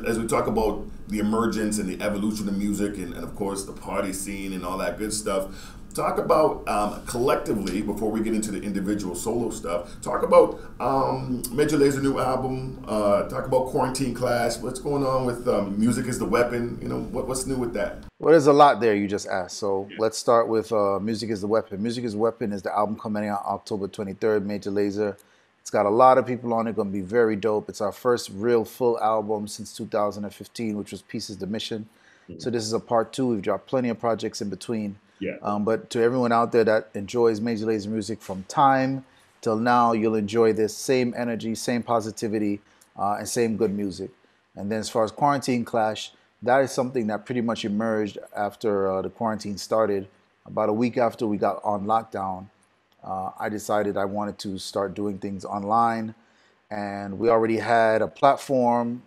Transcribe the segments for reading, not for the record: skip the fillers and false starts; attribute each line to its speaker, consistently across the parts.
Speaker 1: As we talk about the emergence and the evolution of music and of course the party scene and all that good stuff, talk about collectively, before we get into the individual solo stuff, talk about Major Lazer new album, talk about Quarantine Clash, what's going on with Music is the Weapon, you know, what's new with that?
Speaker 2: Well, there's a lot there you just asked. So let's start with Music is the Weapon. Music is the Weapon is the album coming out October 23rd, Major Lazer. It's got a lot of people on it, going to be very dope. It's our first real full album since 2015, which was Pieces the Mission. So this is a part two. We've dropped plenty of projects in between.
Speaker 1: Yeah.
Speaker 2: But to everyone out there that enjoys Major Lazer music from time till now, you'll enjoy this same energy, same positivity, and same good music. And then as far as Quarantine Clash, that is something that pretty much emerged after the quarantine started. About a week after we got on lockdown, I decided I wanted to start doing things online. And we already had a platform,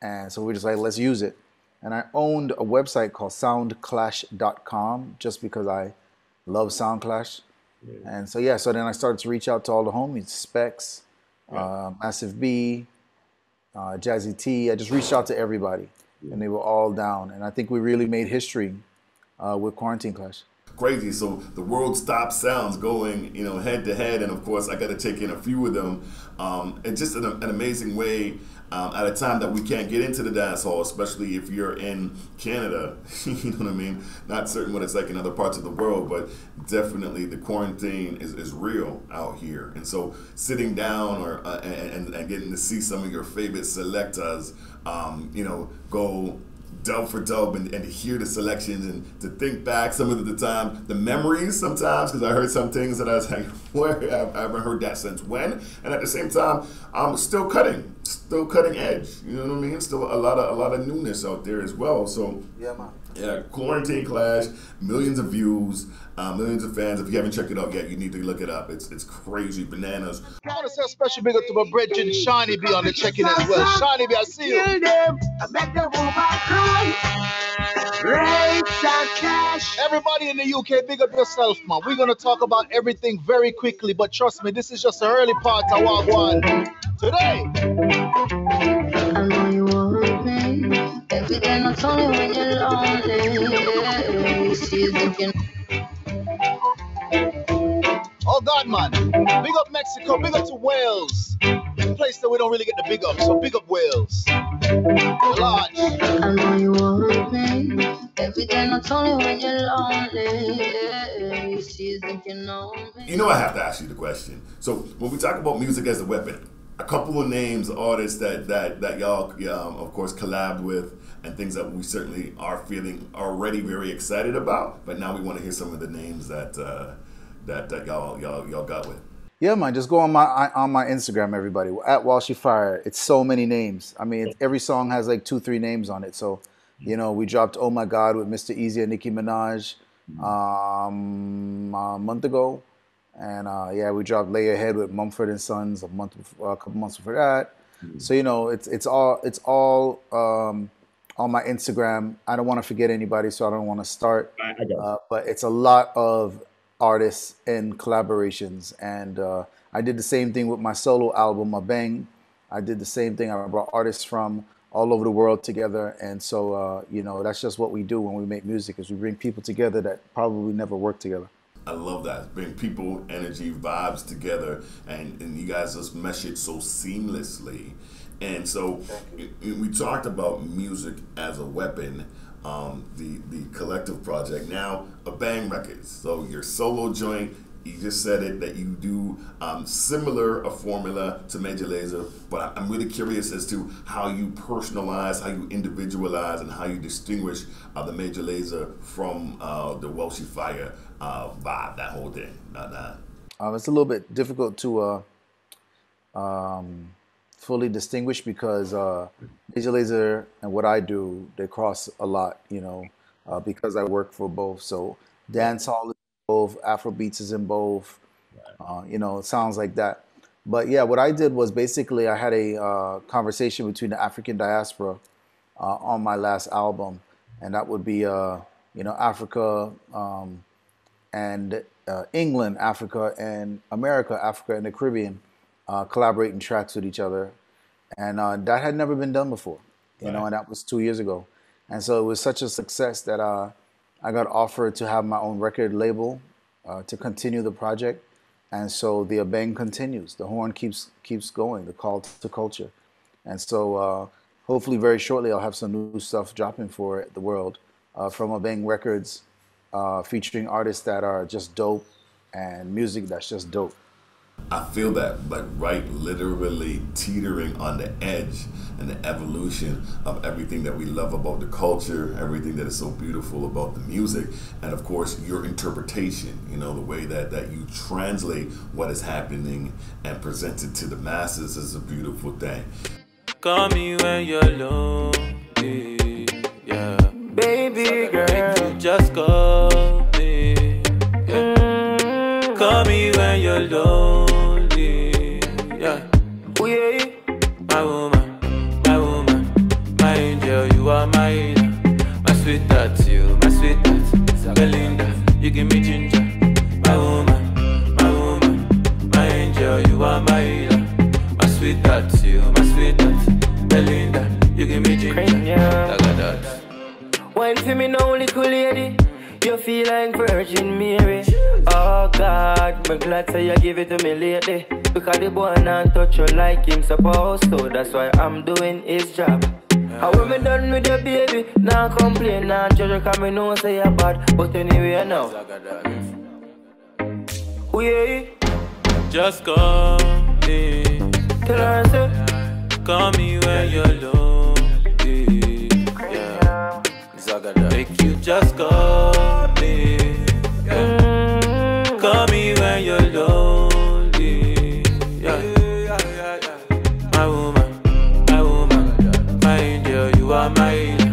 Speaker 2: and so we're just like, let's use it. And I owned a website called soundclash.com just because I love Soundclash. Yeah. And so, yeah, so then I started to reach out to all the homies, Specs, Massive B, Jazzy T. I just reached out to everybody, and they were all down. And I think we really made history with Quarantine Clash.
Speaker 1: Crazy. So the world stop sounds going, you know, head to head, and of course I got to take in a few of them. And just an amazing way at a time that we can't get into the dance hall, especially if you're in Canada. You know what I mean? Not certain what it's like in other parts of the world, but definitely the quarantine is real out here. And so sitting down or and getting to see some of your favorite selectors, you know, go dub for dub and to hear the selections and to think back some of the time, the memories sometimes, because I heard some things that I was like, where I haven't heard that since when? And at the same time, I'm still cutting edge. You know what I mean? Still a lot of newness out there as well. So
Speaker 2: yeah, man.
Speaker 1: Yeah, Quarantine Clash, millions of views, millions of fans. If you haven't checked it out yet, you need to look it up. It's crazy bananas.
Speaker 3: I want to say a special big up to my brethren Shani B on the check-in as well. Shani B, I see you. Everybody in the UK, big up yourself, man. We're going to talk about everything very quickly, but trust me, this is just the early part of what one today.
Speaker 4: I know you want me. Every day, not only when you're lonely. You see you thinking.
Speaker 3: Oh God, man. Big up Mexico, big up to Wales. A place that we don't really get the big up, so big up Wales. Large.
Speaker 4: I know you want me. Every day, not only when you're lonely. You see you thinking of me.
Speaker 1: You know I have to ask you the question. So when we talk about music as a weapon, a couple of names, artists that y'all, of course, collabed with, and things that we certainly are feeling already very excited about. But now we want to hear some of the names that y'all got with.
Speaker 2: Yeah, man. Just go on my Instagram, everybody, at Walshy Fire. It's so many names. I mean, every song has like 2-3 names on it. So, you know, we dropped "Oh My God" with Mr. Easy and Nicki Minaj a month ago. And yeah, we dropped "Lay Your Head" with Mumford and Sons a couple months before that. So you know, it's all on my Instagram. I don't want to forget anybody, so I don't want to start.
Speaker 1: I got
Speaker 2: but it's a lot of artists and collaborations, and I did the same thing with my solo album, My Bang. I did the same thing. I brought artists from all over the world together, and so you know, that's just what we do when we make music, is we bring people together that probably never worked together.
Speaker 1: I love that. Bring people, energy, vibes together, and you guys just mesh it so seamlessly. And so we talked about music as a weapon, the collective project. Now, a Bang Records. So your solo joint, you just said it, that you do similar a formula to Major Lazer, but I'm really curious as to how you personalize, how you individualize, and how you distinguish the Major Lazer from the Walshy Fire vibe, that whole thing.
Speaker 2: It's a little bit difficult to fully distinguish because Major Lazer and what I do, they cross a lot, you know, because I work for both. So dancehall is in both, Afrobeats is in both, you know, it sounds like that. But yeah, what I did was basically I had a conversation between the African diaspora on my last album, and that would be, you know, Africa and England, Africa, and America, Africa, and the Caribbean collaborating tracks with each other. And that had never been done before, you know, and that was 2 years ago. And so it was such a success that I got offered to have my own record label to continue the project. And so the Abeng continues. The horn keeps going, the call to culture. And so hopefully very shortly I'll have some new stuff dropping for the world from Abeng Records, featuring artists that are just dope and music that's just dope.
Speaker 1: I feel that, like, right, literally teetering on the edge and the evolution of everything that we love about the culture, everything that is so beautiful about the music, and of course your interpretation, you know, the way that you translate what is happening and present it to the masses is a beautiful thing.
Speaker 5: Call me when you're lonely, yeah. Baby girl, you just call me, yeah. Call me when you're lonely, yeah. Oh yeah, my woman, my angel, you are my healer. My sweetheart, Belinda, you give me ginger. My woman, my angel, you are my healer. My sweetheart, Belinda, you give me ginger. Wine for me now, little lady. You feel like Virgin Mary. Oh God, I'm glad say you give it to me lately. Because the boy not touch you like him supposed to. That's why I'm doing his job. How when me done with your baby, now complain, now judge you, cause me know say you're bad. But anyway now, oh yeah, just call me. Tell her say, call me when you're lonely, yeah. Make you just call me, yeah. Call me when you're lonely, yeah. My woman, my angel, you are my healer.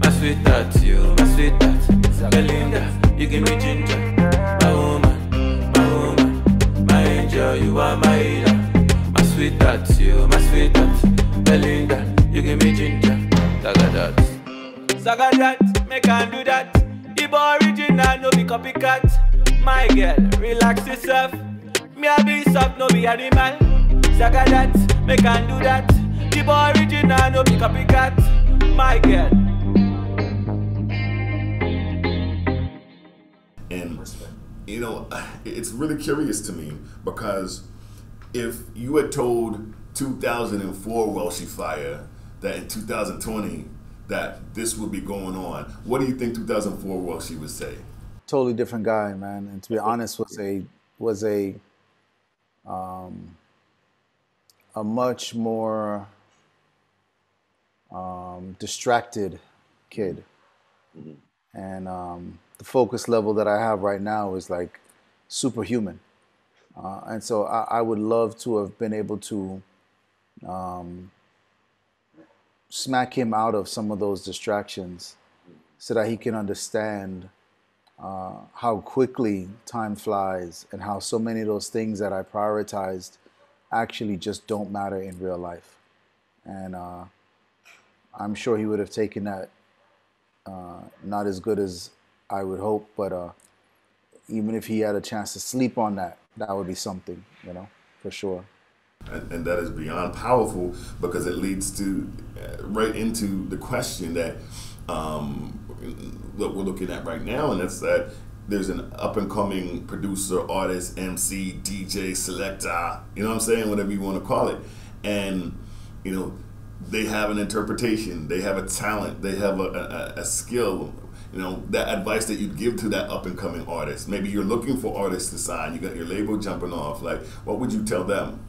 Speaker 5: My sweetheart, Belinda, you give me ginger. My woman, my angel, you are my healer. My sweetheart, Belinda, you give me ginger. Saga that, make can do that. Ibo original, no be copycat. My girl, relax yourself. Me a be soft, no be animal. Saga that, make can do that. Ibo original, no be copycat. My girl.
Speaker 1: And, you know, it's really curious to me because if you had told 2004 Welshie Fire that in 2020 that this would be going on, what do you think 2004 Welshie would say?
Speaker 2: Totally different guy, man. And to be honest, was a much more distracted kid. Mm-hmm. And the focus level that I have right now is like superhuman. And so I would love to have been able to smack him out of some of those distractions so that he can understand how quickly time flies and how so many of those things that I prioritized actually just don't matter in real life. And I'm sure he would have taken that not as good as I would hope, but even if he had a chance to sleep on that, that would be something, you know, for sure.
Speaker 1: And that is beyond powerful because it leads to right into the question that what we're looking at right now, and that's that there's an up-and-coming producer, artist, MC, DJ, selector, you know what I'm saying, whatever you want to call it. And, you know, they have an interpretation, they have a talent, they have a skill. You know, that advice that you'd give to that up-and-coming artist. Maybe you're looking for artists to sign, you got your label jumping off. Like, what would you tell them?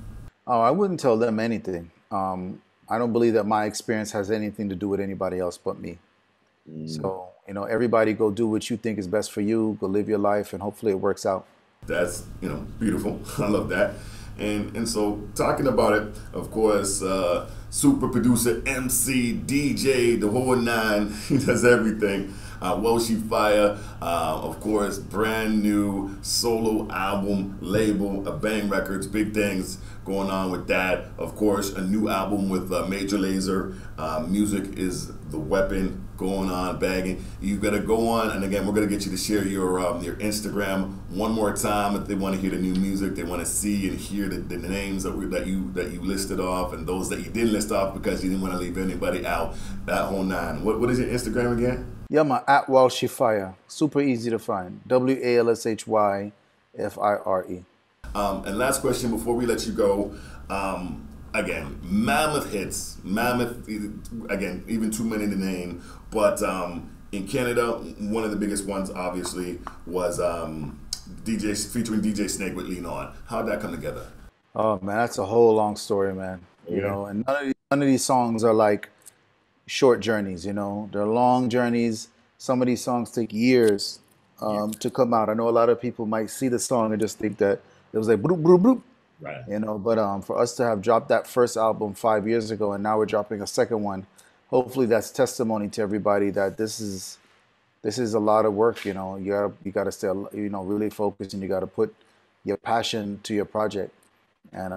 Speaker 2: Oh, I wouldn't tell them anything. I don't believe that my experience has anything to do with anybody else but me. So, you know, everybody go do what you think is best for you, go live your life, and hopefully it works out. That's,
Speaker 1: you know, beautiful. I love that. And so talking about it, of course, super producer, MC, DJ, the whole nine, he does everything. Welshie Fire, of course, brand new solo album, label, Abeng Records, big things going on with that. Of course, a new album with Major Lazer, Music is the Weapon, going on, bagging. You got to go on, and again, we're going to get you to share your Instagram one more time if they want to hear the new music, they want to see and hear the names that you listed off, and those that you didn't list off because you didn't want to leave anybody out. That whole nine. What is your Instagram again?
Speaker 2: Yeah, man, at Walshyfire. Super easy to find. WALSHYFIRE.
Speaker 1: And last question before we let you go. Again, mammoth hits. Mammoth, again, even too many to name. But in Canada, one of the biggest ones, obviously, was featuring DJ Snake with Lean On. How'd that come together?
Speaker 2: Oh, man, that's a whole long story, man. You know, and none of these songs are like short journeys, you know. They're long journeys. Some of these songs take years to come out. I know a lot of people might see the song and just think that it was like bloop, bloop, bloop.
Speaker 1: Right.
Speaker 2: You know, but for us to have dropped that first album 5 years ago and now we're dropping a second one, hopefully that's testimony to everybody that this is a lot of work. You know, you gotta stay, you know, really focused, and you gotta put your passion to your project. And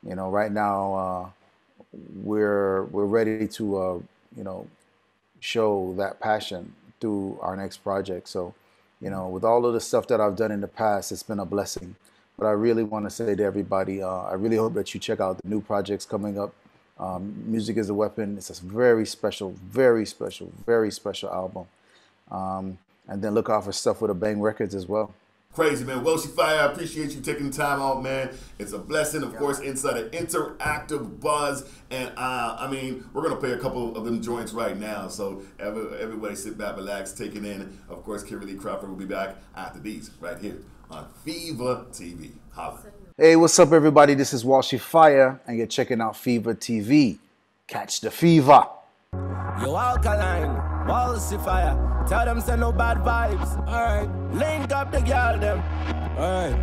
Speaker 2: you know, right now we're ready to you know, show that passion through our next project. So, you know, with all of the stuff that I've done in the past, it's been a blessing. But I really want to say to everybody, I really hope that you check out the new projects coming up. Music is a Weapon. It's a very special, very special, very special album. And then look out for stuff with a Bang Records as well.
Speaker 1: Crazy, man. Walshyfire, I appreciate you taking time out, man. It's a blessing, of course, inside an interactive buzz. And I mean, we're going to play a couple of them joints right now. So everybody sit back, relax, take it in. Of course, Kimberly Crawford will be back after these right here on FEVA TV. Holla.
Speaker 2: Hey, what's up, everybody? This is Walshyfire, and you're checking out FEVA TV. Catch the fever.
Speaker 6: Yo, alkaline, Walshyfire. Tell them say no bad vibes. Alright, link up the girl them. Alright.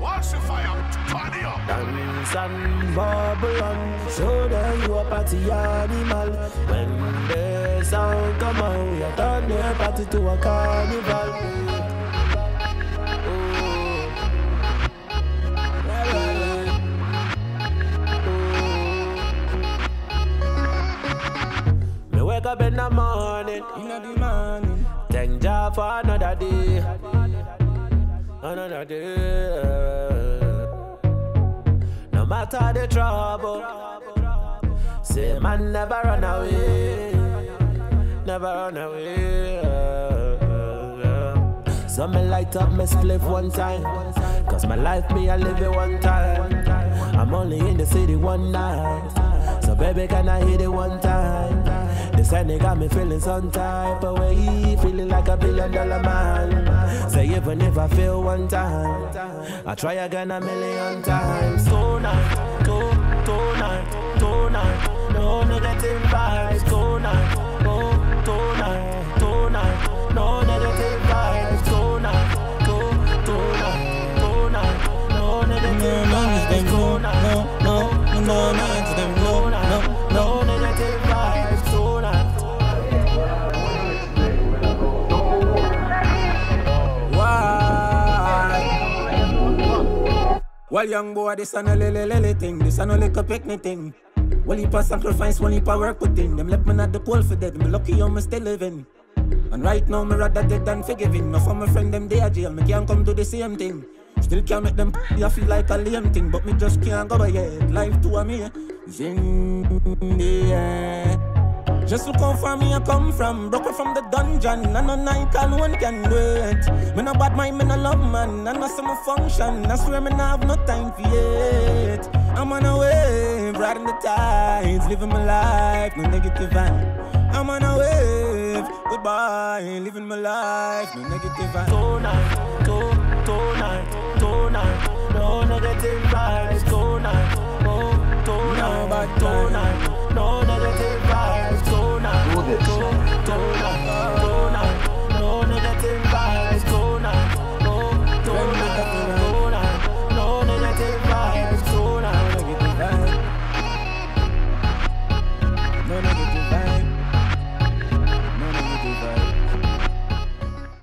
Speaker 7: Walshyfire, party up.
Speaker 6: Dance and bubble on. Show them you a party animal. When the sound come out, you turn your party to a carnival. Wake up in the morning, thank God for another day, another day. No matter the trouble, say man never run away, never run away. So me light up my spliff one time, cause my life me I live it one time. I'm only in the city one night, so baby can I hit it one time? This ain't got me feeling some type of way, feeling like $1 billion man. Say even if I fail one time, I try again 1,000,000 times. Tonight, tonight, tonight, no negative vibes. Tonight, oh, tonight, tonight, no negative vibes. Tonight, tonight, tonight, no negative vibes. Tonight, no negative vibes. Well, young boy, this ain't a lily thing. This ain't a little picnic thing. Well, he pass sacrifice, one heap of work put in. Them left me at the cold for dead. Me lucky I'm still living. And right now, me rather dead than forgiving. No for my friend, them they are jail. Me can't come do the same thing. Still can't make them I feel like a lame thing. But me just can't go by yet. Life to a me is in the air. Just look how far me I come from. Broke from the dungeon. And no night and one can do it. Me no bad mind, me no love man. And no some function. I swear me no have no time for it. I'm on a wave, riding the tides. Living my life, no negative vibe. I'm on a wave, goodbye. Living my life, no negative vibe. Tonight, tonight, tonight, no negative vibes. Tonight, oh, tonight, tonight, no negative.